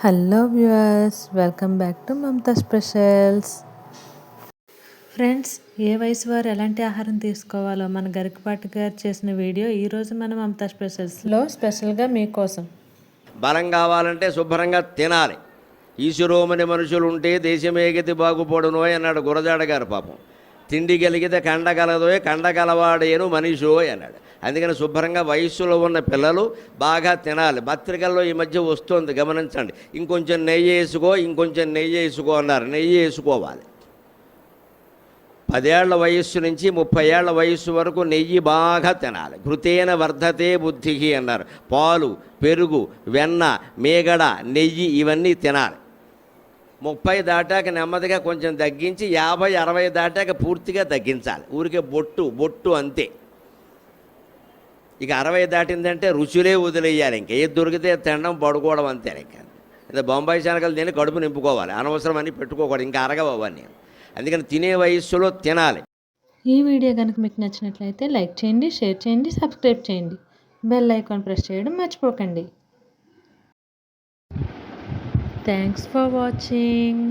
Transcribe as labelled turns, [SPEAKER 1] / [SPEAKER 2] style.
[SPEAKER 1] Hello viewers, welcome back to Mamata specials. Friends, ఏ వయసు వారు ఎలాంటి ఆహారం తీసుకోవాలో మన గరికపాటి గారు చేసిన వీడియో ఈరోజు మన మమతా స్పెషల్స్లో స్పెషల్గా మీకోసం.
[SPEAKER 2] బలం కావాలంటే శుభ్రంగా తినాలి. ఈశ్వరోమని మనుషులు ఉంటే దేశమేగతి బాగుపడునో అన్నాడు గురజాడ గారు. పాపం తిండి కలిగితే కండగలదోయ్, కండగలవాడేను మనిషోయ్ అన్నాడు. అందుకని శుభ్రంగా వయస్సులో ఉన్న పిల్లలు బాగా తినాలి. పత్రికల్లో ఈ మధ్య వస్తుంది, గమనించండి. ఇంకొంచెం నెయ్యి వేసుకో, ఇంకొంచెం నెయ్యి వేసుకో అన్నారు. నెయ్యి వేసుకోవాలి. 10 ఏళ్ల వయస్సు నుంచి 30 ఏళ్ల వయస్సు వరకు నెయ్యి బాగా తినాలి. ఘృతేన వర్ధతే బుద్ధి అన్నారు. పాలు, పెరుగు, వెన్న, మేగడ, నెయ్యి ఇవన్నీ తినాలి. 30 దాటాక నెమ్మదిగా కొంచెం తగ్గించి 50, 60 దాటాక పూర్తిగా తగ్గించాలి. ఊరికే బొట్టు అంతే. ఇక 60 దాటిందంటే రుచులే వదిలేయాలి. ఇంక ఏది దొరికితే తినడం, పడుకోవడం అంతే. ఇంకా బొంబాయి శనగలు తిని కడుపు నింపుకోవాలి. అనవసరం అని పెట్టుకోకూడదు, ఇంకా అరగవు అవన్నీ. అందుకని తినే వయస్సులో తినాలి.
[SPEAKER 1] ఈ వీడియో కనుక మీకు నచ్చినట్లయితే లైక్ చేయండి, షేర్ చేయండి, సబ్స్క్రైబ్ చేయండి. బెల్ ఐకాన్ ప్రెస్ చేయడం మర్చిపోకండి. Thanks for watching.